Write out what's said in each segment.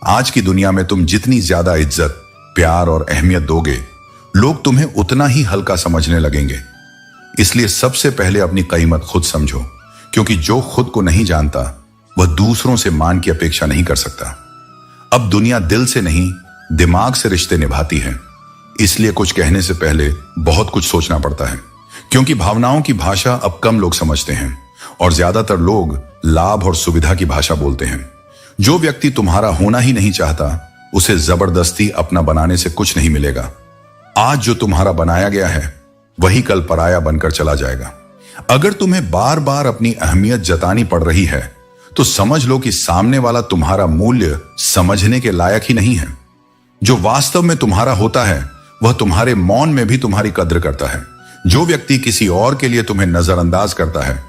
आज की दुनिया में तुम जितनी ज्यादा इज्जत, प्यार और अहमियत दोगे, लोग तुम्हें उतना ही हल्का समझने लगेंगे। इसलिए सबसे पहले अपनी कीमत खुद समझो, क्योंकि जो खुद को नहीं जानता वह दूसरों से मान की अपेक्षा नहीं कर सकता। अब दुनिया दिल से नहीं, दिमाग से रिश्ते निभाती है। इसलिए कुछ कहने से पहले बहुत कुछ सोचना पड़ता है, क्योंकि भावनाओं की भाषा अब कम लोग समझते हैं और ज्यादातर लोग लाभ और सुविधा की भाषा बोलते हैं। जो व्यक्ति तुम्हारा होना ही नहीं चाहता, उसे जबरदस्ती अपना बनाने से कुछ नहीं मिलेगा। आज जो तुम्हारा बनाया गया है वही कल पराया बनकर चला जाएगा। अगर तुम्हें बार बार अपनी अहमियत जतानी पड़ रही है तो समझ लो कि सामने वाला तुम्हारा मूल्य समझने के लायक ही नहीं है। जो वास्तव में तुम्हारा होता है वह तुम्हारे मौन में भी तुम्हारी कद्र करता है। जो व्यक्ति किसी और के लिए तुम्हें नजरअंदाज करता है,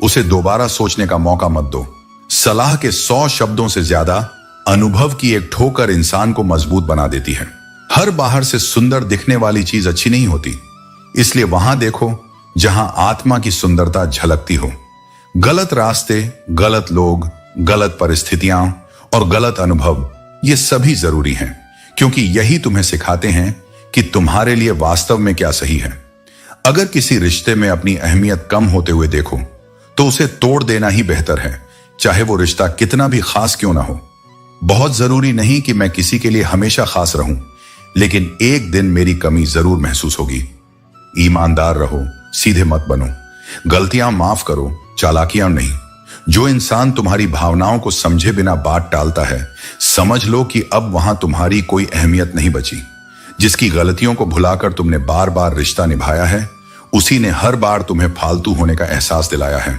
उसे दोबारा सोचने का मौका मत दो। सलाह के 100 शब्दों से ज्यादा अनुभव की एक ठोकर इंसान को मजबूत बना देती है। हर बाहर से सुंदर दिखने वाली चीज अच्छी नहीं होती, इसलिए वहां देखो जहां आत्मा की सुंदरता झलकती हो। गलत रास्ते, गलत लोग, गलत परिस्थितियां और गलत अनुभव, ये सभी जरूरी हैं, क्योंकि यही तुम्हें सिखाते हैं कि तुम्हारे लिए वास्तव में क्या सही है। अगर किसी रिश्ते में अपनी अहमियत कम होते हुए देखो तो उसे तोड़ देना ही बेहतर है, चाहे वो रिश्ता कितना भी खास क्यों ना हो। बहुत जरूरी नहीं कि मैं किसी के लिए हमेशा खास रहूं, लेकिन एक दिन मेरी कमी जरूर महसूस होगी। ईमानदार रहो, सीधे मत बनो, गलतियां माफ करो, चालाकियां नहीं। जो इंसान तुम्हारी भावनाओं को समझे बिना बात टालता है, समझ लो कि अब वहां तुम्हारी कोई अहमियत नहीं बची। जिसकी गलतियों को भुलाकर तुमने बार बार रिश्ता निभाया है, उसी ने हर बार तुम्हें फालतू होने का एहसास दिलाया है।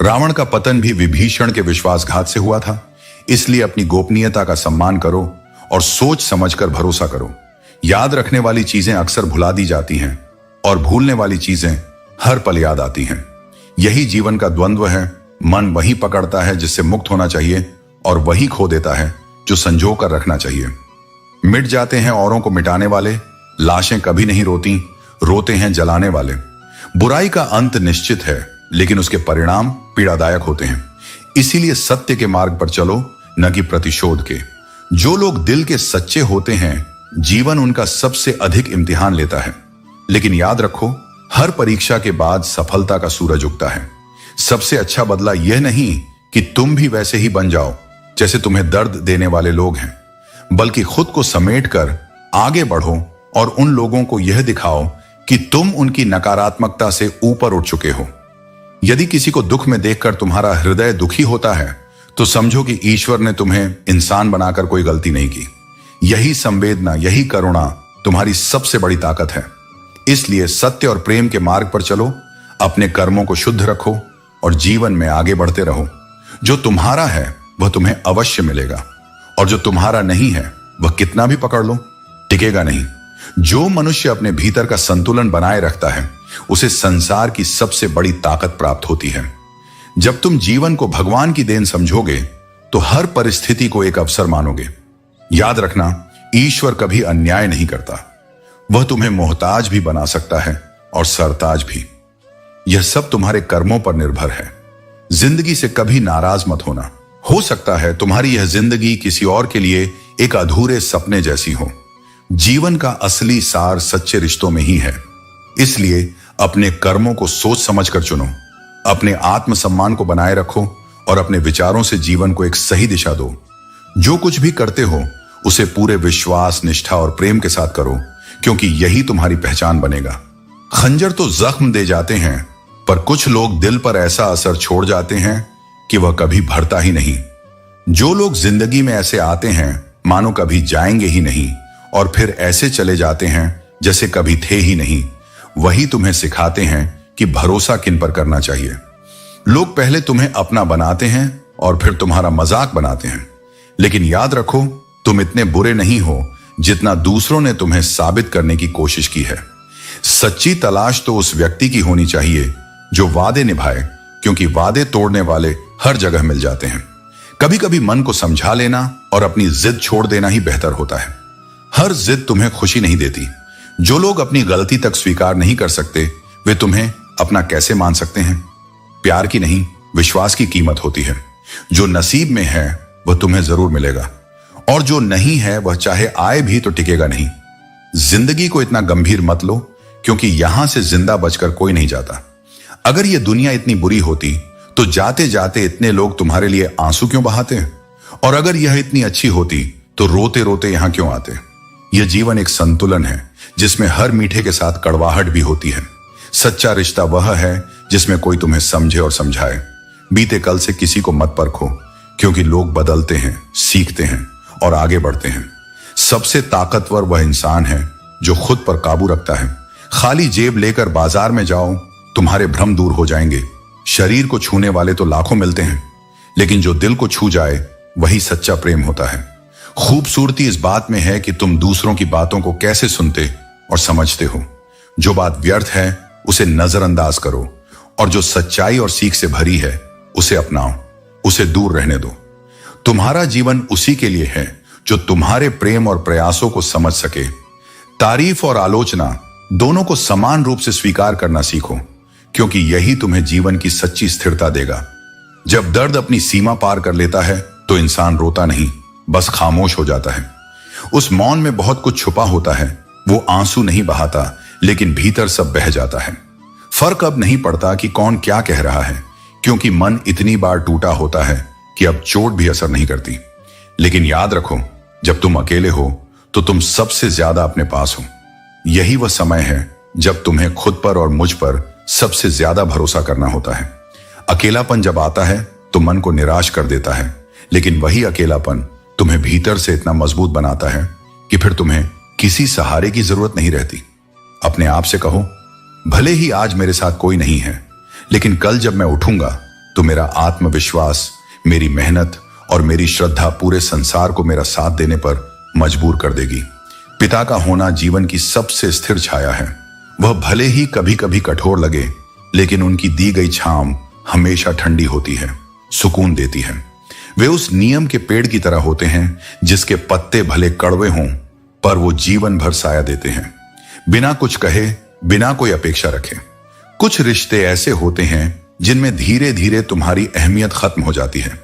रावण का पतन भी विभीषण के विश्वासघात से हुआ था। इसलिए अपनी गोपनीयता का सम्मान करो और सोच समझकर भरोसा करो। याद रखने वाली चीजें अक्सर भुला दी जाती हैं और भूलने वाली चीजें हर पल याद आती हैं। यही जीवन का द्वंद्व है। मन वही पकड़ता है जिससे मुक्त होना चाहिए और वही खो देता है जो संजो कर रखना चाहिए। मिट जाते हैं औरों को मिटाने वाले, लाशें कभी नहीं रोती, रोते हैं जलाने वाले। बुराई का अंत निश्चित है, लेकिन उसके परिणाम पीड़ादायक होते हैं। इसीलिए सत्य के मार्ग पर चलो, न कि प्रतिशोध के। जो लोग दिल के सच्चे होते हैं, जीवन उनका सबसे अधिक इम्तिहान लेता है। लेकिन याद रखो, हर परीक्षा के बाद सफलता का सूरज उगता है। सबसे अच्छा बदला यह नहीं कि तुम भी वैसे ही बन जाओ जैसे तुम्हें दर्द देने वाले लोग हैं, बल्कि खुद को समेटकर आगे बढ़ो और उन लोगों को यह दिखाओ कि तुम उनकी नकारात्मकता से ऊपर उठ चुके हो। यदि किसी को दुख में देखकर तुम्हारा हृदय दुखी होता है, तो समझो कि ईश्वर ने तुम्हें इंसान बनाकर कोई गलती नहीं की। यही संवेदना, यही करुणा तुम्हारी सबसे बड़ी ताकत है। इसलिए सत्य और प्रेम के मार्ग पर चलो, अपने कर्मों को शुद्ध रखो और जीवन में आगे बढ़ते रहो। जो तुम्हारा है वह तुम्हें अवश्य मिलेगा, और जो तुम्हारा नहीं है वह कितना भी पकड़ लो, टिकेगा नहीं। जो मनुष्य अपने भीतर का संतुलन बनाए रखता है, उसे संसार की सबसे बड़ी ताकत प्राप्त होती है। जब तुम जीवन को भगवान की देन समझोगे, तो हर परिस्थिति को एक अवसर मानोगे। याद रखना, ईश्वर कभी अन्याय नहीं करता। वह तुम्हें मोहताज भी बना सकता है और सरताज भी। यह सब तुम्हारे कर्मों पर निर्भर है। जिंदगी से कभी नाराज मत होना। हो सकता है तुम्हारी यह जिंदगी किसी और के लिए एक अधूरे सपने जैसी हो। जीवन का असली सार सच्चे रिश्तों में ही है। इसलिए अपने कर्मों को सोच समझकर चुनो, अपने आत्मसम्मान को बनाए रखो और अपने विचारों से जीवन को एक सही दिशा दो। जो कुछ भी करते हो उसे पूरे विश्वास, निष्ठा और प्रेम के साथ करो, क्योंकि यही तुम्हारी पहचान बनेगा। खंजर तो जख्म दे जाते हैं, पर कुछ लोग दिल पर ऐसा असर छोड़ जाते हैं कि वह कभी भरता ही नहीं। जो लोग जिंदगी में ऐसे आते हैं मानो कभी जाएंगे ही नहीं, और फिर ऐसे चले जाते हैं जैसे कभी थे ही नहीं, वही तुम्हें सिखाते हैं कि भरोसा किन पर करना चाहिए। लोग पहले तुम्हें अपना बनाते हैं और फिर तुम्हारा मजाक बनाते हैं, लेकिन याद रखो, तुम इतने बुरे नहीं हो जितना दूसरों ने तुम्हें साबित करने की कोशिश की है। सच्ची तलाश तो उस व्यक्ति की होनी चाहिए जो वादे निभाए, क्योंकि वादे तोड़ने वाले हर जगह मिल जाते हैं। कभी कभी मन को समझा लेना और अपनी जिद छोड़ देना ही बेहतर होता है। हर जिद तुम्हें खुशी नहीं देती। जो लोग अपनी गलती तक स्वीकार नहीं कर सकते, वे तुम्हें अपना कैसे मान सकते हैं? प्यार की नहीं, विश्वास की कीमत होती है। जो नसीब में है वह तुम्हें जरूर मिलेगा, और जो नहीं है वह चाहे आए भी तो टिकेगा नहीं। जिंदगी को इतना गंभीर मत लो, क्योंकि यहां से जिंदा बचकर कोई नहीं जाता। अगर यह दुनिया इतनी बुरी होती तो जाते जाते इतने लोग तुम्हारे लिए आंसू क्यों बहाते? और अगर यह इतनी अच्छी होती तो रोते रोते यहां क्यों आते? यह जीवन एक संतुलन है जिसमें हर मीठे के साथ कड़वाहट भी होती है। सच्चा रिश्ता वह है जिसमें कोई तुम्हें समझे और समझाए। बीते कल से किसी को मत परखो, क्योंकि लोग बदलते हैं, सीखते हैं और आगे बढ़ते हैं। सबसे ताकतवर वह इंसान है जो खुद पर काबू रखता है। खाली जेब लेकर बाजार में जाओ, तुम्हारे भ्रम दूर हो जाएंगे। शरीर को छूने वाले तो लाखों मिलते हैं, लेकिन जो दिल को छू जाए वही सच्चा प्रेम होता है। खूबसूरती इस बात में है कि तुम दूसरों की बातों को कैसे सुनते और समझते हो। जो बात व्यर्थ है उसे नजरअंदाज करो, और जो सच्चाई और सीख से भरी है उसे अपनाओ, उसे दूर रहने दो। तुम्हारा जीवन उसी के लिए है जो तुम्हारे प्रेम और प्रयासों को समझ सके। तारीफ और आलोचना दोनों को समान रूप से स्वीकार करना सीखो, क्योंकि यही तुम्हें जीवन की सच्ची स्थिरता देगा। जब दर्द अपनी सीमा पार कर लेता है तो इंसान रोता नहीं, बस खामोश हो जाता है। उस मौन में बहुत कुछ छुपा होता है। वो आंसू नहीं बहाता, लेकिन भीतर सब बह जाता है। फर्क अब नहीं पड़ता कि कौन क्या कह रहा है, क्योंकि मन इतनी बार टूटा होता है कि अब चोट भी असर नहीं करती। लेकिन याद रखो, जब तुम अकेले हो तो तुम सबसे ज्यादा अपने पास हो। यही वह समय है जब तुम्हें खुद पर और मुझ पर सबसे ज्यादा भरोसा करना होता है। अकेलापन जब आता है तो मन को निराश कर देता है, लेकिन वही अकेलापन तुम्हें भीतर से इतना मजबूत बनाता है कि फिर तुम्हें किसी सहारे की जरूरत नहीं रहती। अपने आप से कहो, भले ही आज मेरे साथ कोई नहीं है, लेकिन कल जब मैं उठूंगा तो मेरा आत्मविश्वास, मेरी मेहनत और मेरी श्रद्धा पूरे संसार को मेरा साथ देने पर मजबूर कर देगी। पिता का होना जीवन की सबसे स्थिर छाया है। वह भले ही कभी कभी कठोर लगे, लेकिन उनकी दी गई छांव हमेशा ठंडी होती है, सुकून देती है। वे उस नियम के पेड़ की तरह होते हैं जिसके पत्ते भले कड़वे हों, पर वो जीवन भर साया देते हैं, बिना कुछ कहे, बिना कोई अपेक्षा रखे। कुछ रिश्ते ऐसे होते हैं जिनमें धीरे धीरे तुम्हारी अहमियत खत्म हो जाती है।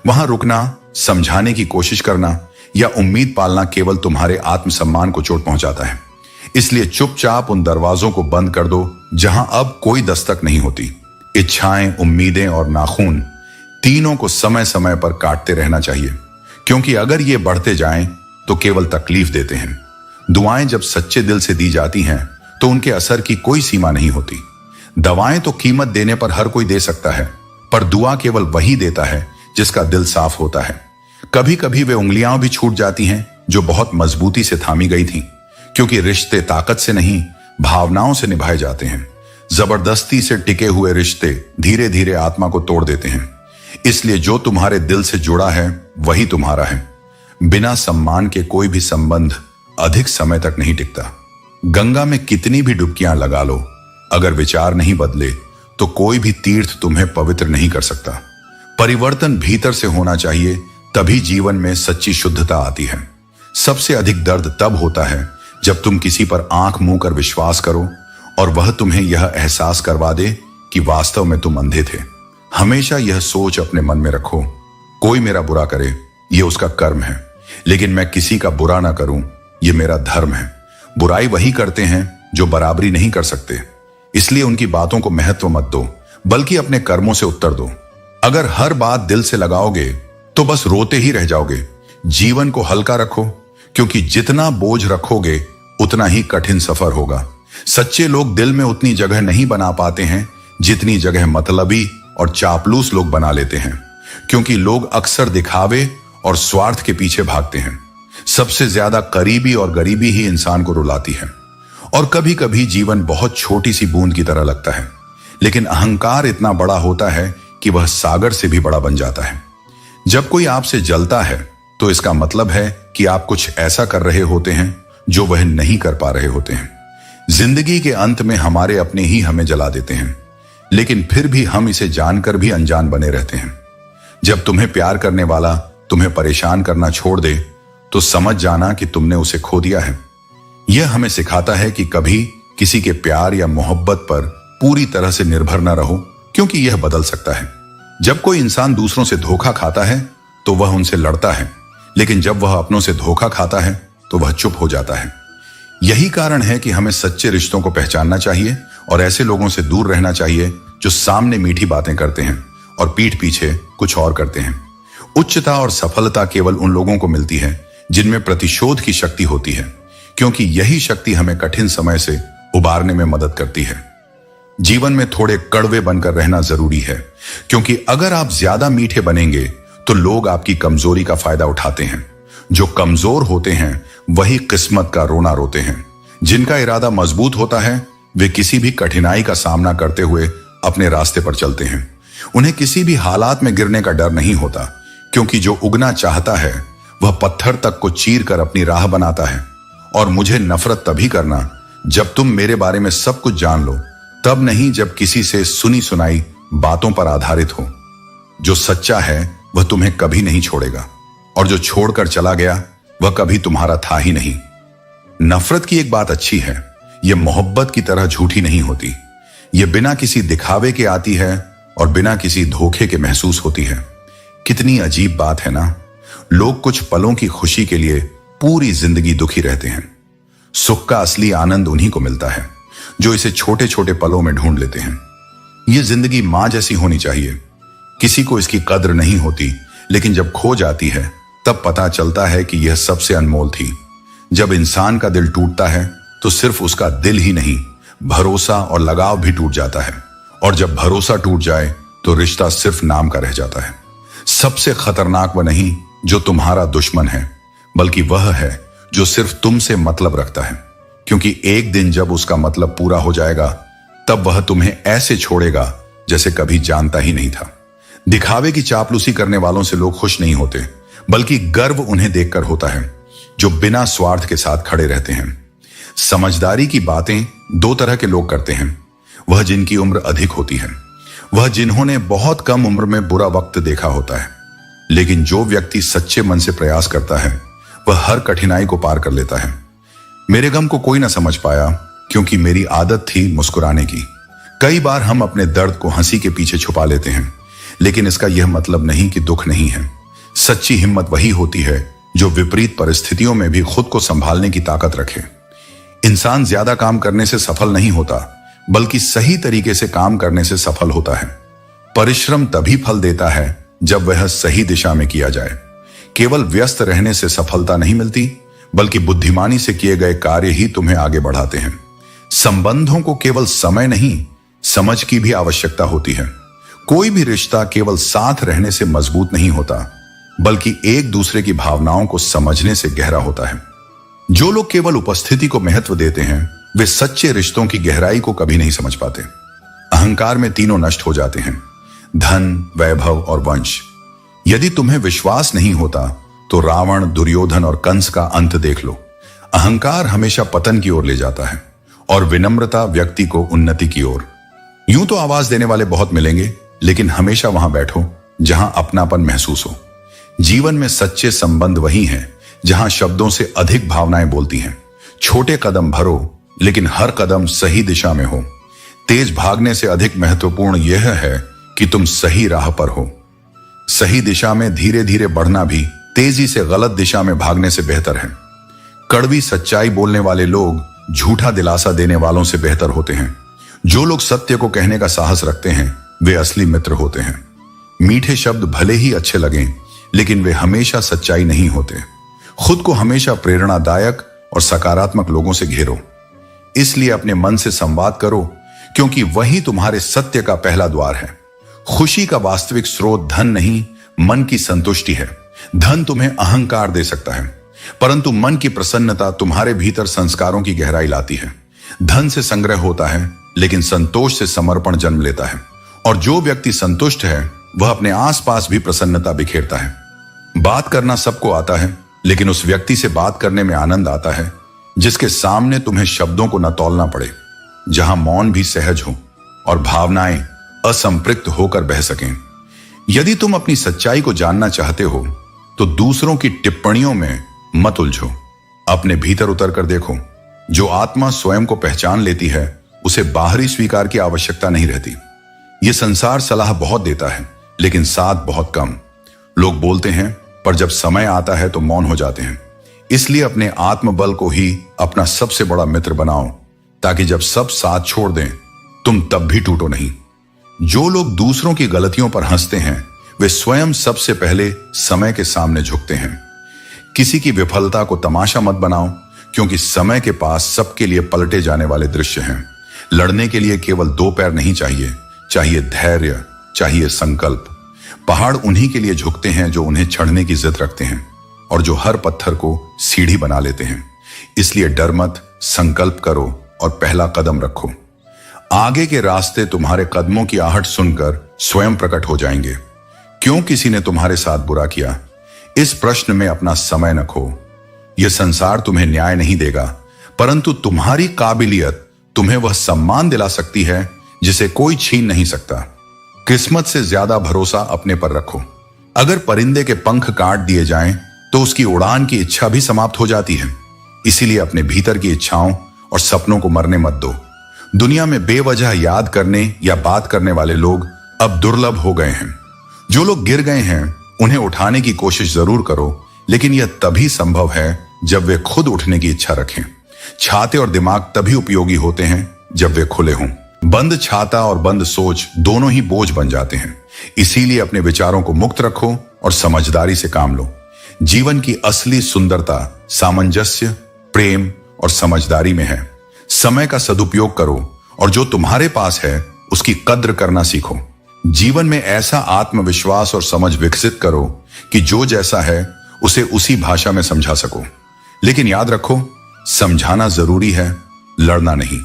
वहां रुकना, समझाने की कोशिश करना या उम्मीद पालना केवल तुम्हारे आत्मसम्मान को चोट पहुंचाता है। इसलिए चुपचाप उन दरवाजों को बंद कर दो जहां अब कोई दस्तक नहीं होती। इच्छाएं, उम्मीदें और नाखून तीनों को समय समय पर काटते रहना चाहिए, क्योंकि अगर ये बढ़ते जाएं तो केवल तकलीफ देते हैं। दुआएं जब सच्चे दिल से दी जाती हैं तो उनके असर की कोई सीमा नहीं होती। दवाएं तो कीमत देने पर हर कोई दे सकता है, पर दुआ केवल वही देता है जिसका दिल साफ होता है। कभी कभी वे उंगलियां भी छूट जाती हैं जो बहुत मजबूती से थामी गई थीं, क्योंकि रिश्ते ताकत से नहीं, भावनाओं से निभाए जाते हैं। जबरदस्ती से टिके हुए रिश्ते धीरे धीरे आत्मा को तोड़ देते हैं। इसलिए जो तुम्हारे दिल से जुड़ा है वही तुम्हारा है। बिना सम्मान के कोई भी संबंध अधिक समय तक नहीं टिकता। गंगा में कितनी भी डुबकियां लगा लो, अगर विचार नहीं बदले तो कोई भी तीर्थ तुम्हें पवित्र नहीं कर सकता। परिवर्तन भीतर से होना चाहिए, तभी जीवन में सच्ची शुद्धता आती है। सबसे अधिक दर्द तब होता है जब तुम किसी पर आंख मूंद कर विश्वास करो और वह तुम्हें यह एहसास करवा दे कि वास्तव में तुम अंधे थे। हमेशा यह सोच अपने मन में रखो, कोई मेरा बुरा करे यह उसका कर्म है, लेकिन मैं किसी का बुरा ना करूं यह मेरा धर्म है। बुराई वही करते हैं जो बराबरी नहीं कर सकते, इसलिए उनकी बातों को महत्व मत दो, बल्कि अपने कर्मों से उत्तर दो। अगर हर बात दिल से लगाओगे तो बस रोते ही रह जाओगे। जीवन को हल्का रखो, क्योंकि जितना बोझ रखोगे उतना ही कठिन सफर होगा। सच्चे लोग दिल में उतनी जगह नहीं बना पाते हैं जितनी जगह मतलबी और चापलूस लोग बना लेते हैं, क्योंकि लोग अक्सर दिखावे और स्वार्थ के पीछे भागते हैं। सबसे ज्यादा करीबी और गरीबी ही इंसान को रुलाती है। और कभी कभी जीवन बहुत छोटी सी बूंद की तरह लगता है, लेकिन अहंकार इतना बड़ा होता है कि वह सागर से भी बड़ा बन जाता है। जब कोई आपसे जलता है तो इसका मतलब है कि आप कुछ ऐसा कर रहे होते हैं जो वह नहीं कर पा रहे होते हैं। जिंदगी के अंत में हमारे अपने ही हमें जला देते हैं, लेकिन फिर भी हम इसे जानकर भी अनजान बने रहते हैं। जब तुम्हें प्यार करने वाला तुम्हें परेशान करना छोड़ दे तो समझ जाना कि तुमने उसे खो दिया है। यह हमें सिखाता है कि कभी किसी के प्यार या मोहब्बत पर पूरी तरह से निर्भर न रहो, क्योंकि यह बदल सकता है। जब कोई इंसान दूसरों से धोखा खाता है तो वह उनसे लड़ता है, लेकिन जब वह अपनों से धोखा खाता है तो वह चुप हो जाता है। यही कारण है कि हमें सच्चे रिश्तों को पहचानना चाहिए और ऐसे लोगों से दूर रहना चाहिए जो सामने मीठी बातें करते हैं और पीठ पीछे कुछ और करते हैं। उच्चता और सफलता केवल उन लोगों को मिलती है जिनमें प्रतिशोध की शक्ति होती है, क्योंकि यही शक्ति हमें कठिन समय से उबारने में मदद करती है। जीवन में थोड़े कड़वे बनकर रहना जरूरी है, क्योंकि अगर आप ज्यादा मीठे बनेंगे तो लोग आपकी कमजोरी का फायदा उठाते हैं। जो कमजोर होते हैं वही किस्मत का रोना रोते हैं। जिनका इरादा मजबूत होता है वे किसी भी कठिनाई का सामना करते हुए अपने रास्ते पर चलते हैं। उन्हें किसी भी हालात में गिरने का डर नहीं होता, क्योंकि जो उगना चाहता है वह पत्थर तक को चीर कर अपनी राह बनाता है। और मुझे नफरत तभी करना जब तुम मेरे बारे में सब कुछ जान लो, तब नहीं जब किसी से सुनी सुनाई बातों पर आधारित हो। जो सच्चा है वह तुम्हें कभी नहीं छोड़ेगा, और जो छोड़कर चला गया वह कभी तुम्हारा था ही नहीं। नफरत की एक बात अच्छी है, यह मोहब्बत की तरह झूठी नहीं होती। यह बिना किसी दिखावे के आती है और बिना किसी धोखे के महसूस होती है। कितनी अजीब बात है ना, लोग कुछ पलों की खुशी के लिए पूरी जिंदगी दुखी रहते हैं। सुख का असली आनंद उन्हीं को मिलता है जो इसे छोटे छोटे पलों में ढूंढ लेते हैं। यह जिंदगी मां जैसी होनी चाहिए। किसी को इसकी कद्र नहीं होती, लेकिन जब खो जाती है तब पता चलता है कि यह सबसे अनमोल थी। जब इंसान का दिल टूटता है तो सिर्फ उसका दिल ही नहीं, भरोसा और लगाव भी टूट जाता है। और जब भरोसा टूट जाए तो रिश्ता सिर्फ नाम का रह जाता है। सबसे खतरनाक वह नहीं जो तुम्हारा दुश्मन है, बल्कि वह है जो सिर्फ तुमसे मतलब रखता है, क्योंकि एक दिन जब उसका मतलब पूरा हो जाएगा तब वह तुम्हें ऐसे छोड़ेगा जैसे कभी जानता ही नहीं था। दिखावे की चापलूसी करने वालों से लोग खुश नहीं होते, बल्कि गर्व उन्हें देखकर होता है जो बिना स्वार्थ के साथ खड़े रहते हैं। समझदारी की बातें दो तरह के लोग करते हैं, वह जिनकी उम्र अधिक होती है, वह जिन्होंने बहुत कम उम्र में बुरा वक्त देखा होता है। लेकिन जो व्यक्ति सच्चे मन से प्रयास करता है वह हर कठिनाई को पार कर लेता है। मेरे गम को कोई ना समझ पाया, क्योंकि मेरी आदत थी मुस्कुराने की। कई बार हम अपने दर्द को हंसी के पीछे छुपा लेते हैं, लेकिन इसका यह मतलब नहीं कि दुख नहीं है। सच्ची हिम्मत वही होती है जो विपरीत परिस्थितियों में भी खुद को संभालने की ताकत रखे। इंसान ज्यादा काम करने से सफल नहीं होता, बल्कि सही तरीके से काम करने से सफल होता है। परिश्रम तभी फल देता है जब वह सही दिशा में किया जाए। केवल व्यस्त रहने से सफलता नहीं मिलती, बल्कि बुद्धिमानी से किए गए कार्य ही तुम्हें आगे बढ़ाते हैं। संबंधों को केवल समय नहीं, समझ की भी आवश्यकता होती है। कोई भी रिश्ता केवल साथ रहने से मजबूत नहीं होता, बल्कि एक दूसरे की भावनाओं को समझने से गहरा होता है। जो लोग केवल उपस्थिति को महत्व देते हैं वे सच्चे रिश्तों की गहराई को कभी नहीं समझ पाते। अहंकार में तीनों नष्ट हो जाते हैं, धन, वैभव और वंश। यदि तुम्हें विश्वास नहीं होता तो रावण, दुर्योधन और कंस का अंत देख लो। अहंकार हमेशा पतन की ओर ले जाता है और विनम्रता व्यक्ति को उन्नति की ओर। यूं तो आवाज देने वाले बहुत मिलेंगे, लेकिन हमेशा वहां बैठो जहां अपनापन महसूस हो। जीवन में सच्चे संबंध वही हैं जहां शब्दों से अधिक भावनाएं बोलती हैं। छोटे कदम भरो, लेकिन हर कदम सही दिशा में हो। तेज भागने से अधिक महत्वपूर्ण यह है कि तुम सही राह पर हो। सही दिशा में धीरे धीरे बढ़ना भी तेजी से गलत दिशा में भागने से बेहतर है। कड़वी सच्चाई बोलने वाले लोग झूठा दिलासा देने वालों से बेहतर होते हैं। जो लोग सत्य को कहने का साहस रखते हैं वे असली मित्र होते हैं। मीठे शब्द भले ही अच्छे लगें, लेकिन वे हमेशा सच्चाई नहीं होते। खुद को हमेशा प्रेरणादायक और सकारात्मक लोगों से घेरो। इसलिए अपने मन से संवाद करो, क्योंकि वही तुम्हारे सत्य का पहला द्वार है। खुशी का वास्तविक स्रोत धन नहीं, मन की संतुष्टि है। धन तुम्हें अहंकार दे सकता है, परंतु मन की प्रसन्नता तुम्हारे भीतर संस्कारों की गहराई लाती है। धन से संग्रह होता है, लेकिन संतोष से समर्पण जन्म लेता है। और जो व्यक्ति संतुष्ट है वह अपने आसपास भी प्रसन्नता बिखेरता है। बात करना सबको आता है, लेकिन उस व्यक्ति से बात करने में आनंद आता है जिसके सामने तुम्हें शब्दों को न तौलना पड़े, जहां मौन भी सहज हो और भावनाएं असंपृक्त होकर बह सकें। यदि तुम अपनी सच्चाई को जानना चाहते हो तो दूसरों की टिप्पणियों में मत उलझो, अपने भीतर उतर कर देखो। जो आत्मा स्वयं को पहचान लेती है उसे बाहरी स्वीकार की आवश्यकता नहीं रहती। यह संसार सलाह बहुत देता है, लेकिन साथ बहुत कम। लोग बोलते हैं पर जब समय आता है तो मौन हो जाते हैं। इसलिए अपने आत्मबल को ही अपना सबसे बड़ा मित्र बनाओ, ताकि जब सब साथ छोड़ दें तुम तब भी टूटो नहीं। जो लोग दूसरों की गलतियों पर हंसते हैं वे स्वयं सबसे पहले समय के सामने झुकते हैं। किसी की विफलता को तमाशा मत बनाओ, क्योंकि समय के पास सबके लिए पलटे जाने वाले दृश्य हैं। लड़ने के लिए केवल दो पैर नहीं चाहिए, चाहिए धैर्य, चाहिए संकल्प। पहाड़ उन्हीं के लिए झुकते हैं जो उन्हें चढ़ने की जिद रखते हैं और जो हर पत्थर को सीढ़ी बना लेते हैं। इसलिए डर मत, संकल्प करो और पहला कदम रखो। आगे के रास्ते तुम्हारे कदमों की आहट सुनकर स्वयं प्रकट हो जाएंगे। क्यों किसी ने तुम्हारे साथ बुरा किया, इस प्रश्न में अपना समय न खो। यह संसार तुम्हें न्याय नहीं देगा, परंतु तुम्हारी काबिलियत तुम्हें वह सम्मान दिला सकती है जिसे कोई छीन नहीं सकता। किस्मत से ज्यादा भरोसा अपने पर रखो। अगर परिंदे के पंख काट दिए जाएं, तो उसकी उड़ान की इच्छा भी समाप्त हो जाती है। इसीलिए अपने भीतर की इच्छाओं और सपनों को मरने मत दो। दुनिया में बेवजह याद करने या बात करने वाले लोग अब दुर्लभ हो गए हैं। जो लोग गिर गए हैं उन्हें उठाने की कोशिश जरूर करो, लेकिन यह तभी संभव है जब वे खुद उठने की इच्छा रखें। छाते और दिमाग तभी उपयोगी होते हैं जब वे खुले हों। बंद छाता और बंद सोच दोनों ही बोझ बन जाते हैं। इसीलिए अपने विचारों को मुक्त रखो और समझदारी से काम लो। जीवन की असली सुंदरता सामंजस्य, प्रेम और समझदारी में है। समय का सदुपयोग करो और जो तुम्हारे पास है उसकी कद्र करना सीखो। जीवन में ऐसा आत्मविश्वास और समझ विकसित करो कि जो जैसा है उसे उसी भाषा में समझा सको। लेकिन याद रखो, समझाना जरूरी है, लड़ना नहीं।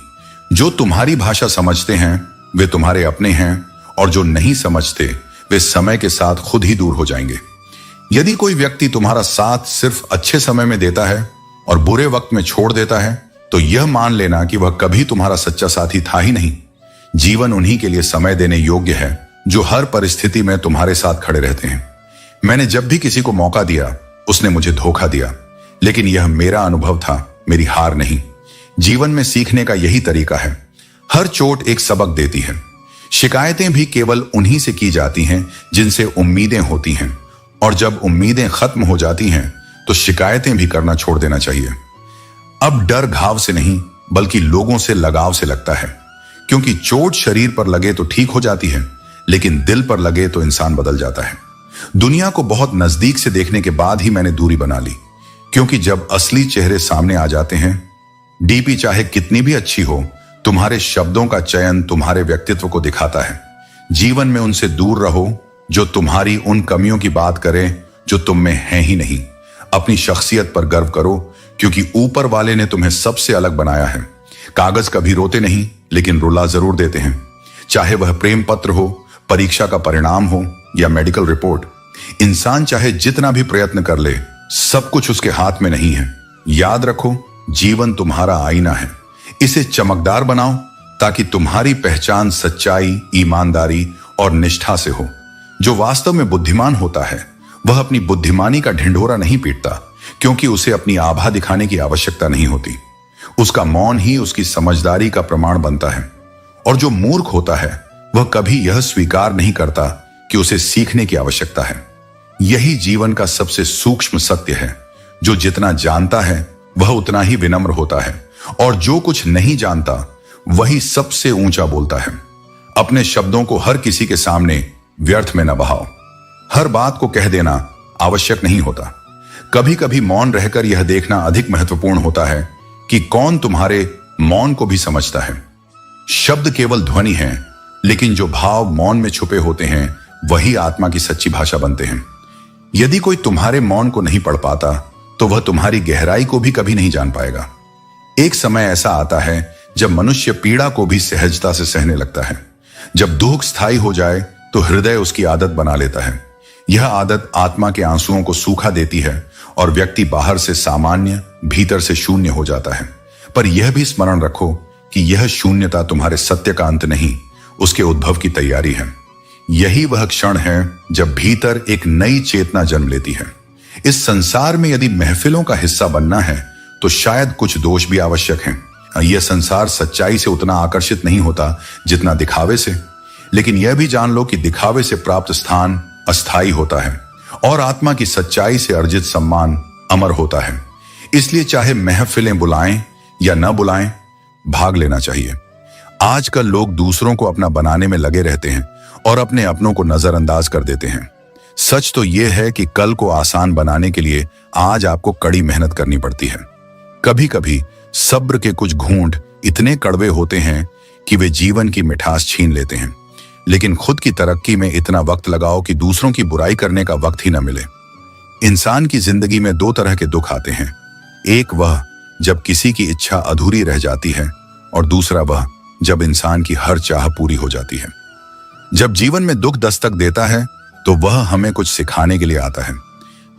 जो तुम्हारी भाषा समझते हैं वे तुम्हारे अपने हैं, और जो नहीं समझते वे समय के साथ खुद ही दूर हो जाएंगे। यदि कोई व्यक्ति तुम्हारा साथ सिर्फ अच्छे समय में देता है और बुरे वक्त में छोड़ देता है, तो यह मान लेना कि वह कभी तुम्हारा सच्चा साथी था ही नहीं। जीवन उन्हीं के लिए समय देने योग्य है जो हर परिस्थिति में तुम्हारे साथ खड़े रहते हैं। मैंने जब भी किसी को मौका दिया उसने मुझे धोखा दिया, लेकिन यह मेरा अनुभव था, मेरी हार नहीं। जीवन में सीखने का यही तरीका है। हर चोट एक सबक देती है। शिकायतें भी केवल उन्हीं से की जाती हैं जिनसे उम्मीदें होती हैं, और जब उम्मीदें खत्म हो जाती हैं तो शिकायतें भी करना छोड़ देना चाहिए। अब डर घाव से नहीं बल्कि लोगों से लगाव से लगता है, क्योंकि चोट शरीर पर लगे तो ठीक हो जाती है, लेकिन दिल पर लगे तो इंसान बदल जाता है। दुनिया को बहुत नजदीक से देखने के बाद ही मैंने दूरी बना ली, क्योंकि जब असली चेहरे सामने आ जाते हैं, डीपी चाहे कितनी भी अच्छी हो, तुम्हारे शब्दों का चयन तुम्हारे व्यक्तित्व को दिखाता है। जीवन में उनसे दूर रहो जो तुम्हारी उन कमियों की बात करें जो तुम में हैं ही नहीं। अपनी शख्सियत पर गर्व करो, क्योंकि ऊपर वाले ने तुम्हें सबसे अलग बनाया है। कागज कभी रोते नहीं, लेकिन रुला जरूर देते हैं। चाहे वह प्रेम पत्र हो, परीक्षा का परिणाम हो या मेडिकल रिपोर्ट। इंसान चाहे जितना भी प्रयत्न कर ले, सब कुछ उसके हाथ में नहीं है। याद रखो, जीवन तुम्हारा आईना है। इसे चमकदार बनाओ ताकि तुम्हारी पहचान सच्चाई, ईमानदारी और निष्ठा से हो। जो वास्तव में बुद्धिमान होता है वह अपनी बुद्धिमानी का ढिंढोरा नहीं पीटता, क्योंकि उसे अपनी आभा दिखाने की आवश्यकता नहीं होती। उसका मौन ही उसकी समझदारी का प्रमाण बनता है। और जो मूर्ख होता है वह कभी यह स्वीकार नहीं करता कि उसे सीखने की आवश्यकता है। यही जीवन का सबसे सूक्ष्म सत्य है। जो जितना जानता है वह उतना ही विनम्र होता है, और जो कुछ नहीं जानता वही सबसे ऊंचा बोलता है। अपने शब्दों को हर किसी के सामने व्यर्थ में न बहाओ। हर बात को कह देना आवश्यक नहीं होता। कभी कभी मौन रहकर यह देखना अधिक महत्वपूर्ण होता है कि कौन तुम्हारे मौन को भी समझता है। शब्द केवल ध्वनि है, लेकिन जो भाव मौन में छुपे होते हैं वही आत्मा की सच्ची भाषा बनते हैं। यदि कोई तुम्हारे मौन को नहीं पढ़ पाता तो वह तुम्हारी गहराई को भी कभी नहीं जान पाएगा। एक समय ऐसा आता है जब मनुष्य पीड़ा को भी सहजता से सहने लगता है। जब दुख स्थायी हो जाए तो हृदय उसकी आदत बना लेता है। यह आदत आत्मा के आंसुओं को सूखा देती है और व्यक्ति बाहर से सामान्य, भीतर से शून्य हो जाता है। पर यह भी स्मरण रखो कि यह शून्यता तुम्हारे सत्य का अंत नहीं, उसके उद्भव की तैयारी है। यही वह क्षण है जब भीतर एक नई चेतना जन्म लेती है। इस संसार में यदि महफिलों का हिस्सा बनना है तो शायद कुछ दोष भी आवश्यक हैं। यह संसार सच्चाई से उतना आकर्षित नहीं होता जितना दिखावे से, लेकिन यह भी जान लो कि दिखावे से प्राप्त स्थान अस्थायी होता है और आत्मा की सच्चाई से अर्जित सम्मान अमर होता है। इसलिए चाहे महफिलें बुलाएं या न बुलाएं, भाग लेना चाहिए। आजकल लोग दूसरों को अपना बनाने में लगे रहते हैं और अपने अपनों को नजरअंदाज कर देते हैं। सच तो यह है कि कल को आसान बनाने के लिए आज आपको कड़ी मेहनत करनी पड़ती है। कभी कभी सब्र के कुछ घूंट इतने कड़वे होते हैं कि वे जीवन की मिठास छीन लेते हैं। लेकिन खुद की तरक्की में इतना वक्त लगाओ कि दूसरों की बुराई करने का वक्त ही न मिले। इंसान की जिंदगी में दो तरह के दुख आते हैं। एक वह जब किसी की इच्छा अधूरी रह जाती है, और दूसरा वह जब इंसान की हर चाह पूरी हो जाती है। जब जीवन में दुख दस्तक देता है तो वह हमें कुछ सिखाने के लिए आता है।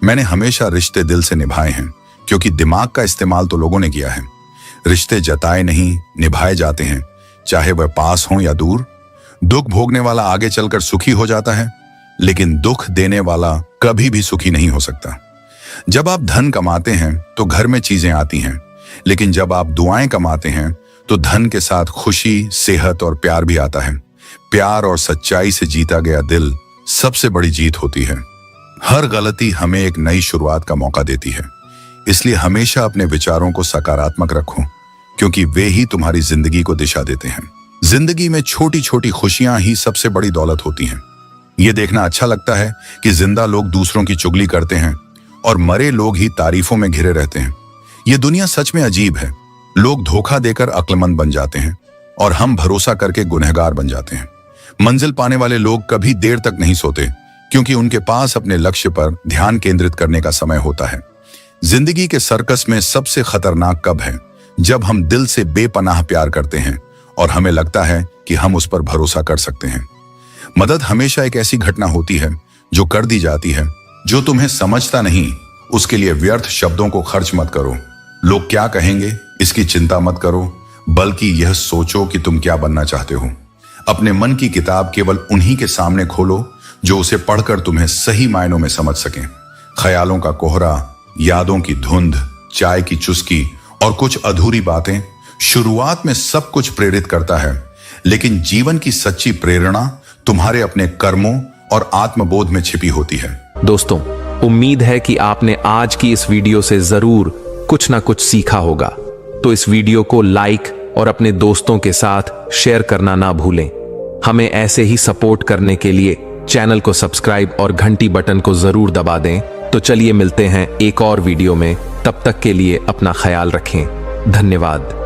मैंने हमेशा रिश्ते दिल से निभाए हैं, क्योंकि दिमाग का इस्तेमाल तो लोगों ने किया है। रिश्ते जताए नहीं, निभाए जाते हैं, चाहे वह पास हो या दूर। दुख भोगने वाला आगे चलकर सुखी हो जाता है, लेकिन दुख देने वाला कभी भी सुखी नहीं हो सकता। जब आप धन कमाते हैं तो घर में चीजें आती हैं, लेकिन जब आप दुआएं कमाते हैं तो धन के साथ खुशी, सेहत और प्यार भी आता है। प्यार और सच्चाई से जीता गया दिल सबसे बड़ी जीत होती है। हर गलती हमें एक नई शुरुआत का मौका देती है। इसलिए हमेशा अपने विचारों को सकारात्मक रखो, क्योंकि वे ही तुम्हारी जिंदगी को दिशा देते हैं। जिंदगी में छोटी छोटी खुशियां ही सबसे बड़ी दौलत होती हैं। यह देखना अच्छा लगता है कि जिंदा लोग दूसरों की चुगली करते हैं और मरे लोग ही तारीफों में घिरे रहते हैं। यह दुनिया सच में अजीब है। लोग धोखा देकर अक्लमंद बन जाते हैं और हम भरोसा करके गुनहगार बन जाते हैं। मंजिल पाने वाले लोग कभी देर तक नहीं सोते, क्योंकि उनके पास अपने लक्ष्य पर ध्यान केंद्रित करने का समय होता है। जिंदगी के सर्कस में सबसे खतरनाक कब है? जब हम दिल से बेपनाह प्यार करते हैं और हमें लगता है कि हम उस पर भरोसा कर सकते हैं। मदद हमेशा एक ऐसी घटना होती है जो कर दी जाती है। जो तुम्हें समझता नहीं, उसके लिए व्यर्थ शब्दों को खर्च मत करो। लोग क्या कहेंगे इसकी चिंता मत करो, बल्कि यह सोचो कि तुम क्या बनना चाहते हो। अपने मन की किताब केवल उन्हीं के सामने खोलो जो उसे पढ़कर तुम्हें सही मायनों में समझ सकें। ख्यालों का कोहरा, यादों की धुंध, चाय की चुस्की और कुछ अधूरी बातें शुरुआत में सब कुछ प्रेरित करता है, लेकिन जीवन की सच्ची प्रेरणा तुम्हारे अपने कर्मों और आत्मबोध में छिपी होती है। दोस्तों, उम्मीद है कि आपने आज की इस वीडियो से जरूर कुछ ना कुछ सीखा होगा। तो इस वीडियो को लाइक और अपने दोस्तों के साथ शेयर करना ना भूलें। हमें ऐसे ही सपोर्ट करने के लिए चैनल को सब्सक्राइब और घंटी बटन को जरूर दबा दें। तो चलिए मिलते हैं एक और वीडियो में। तब तक के लिए अपना ख्याल रखें। धन्यवाद।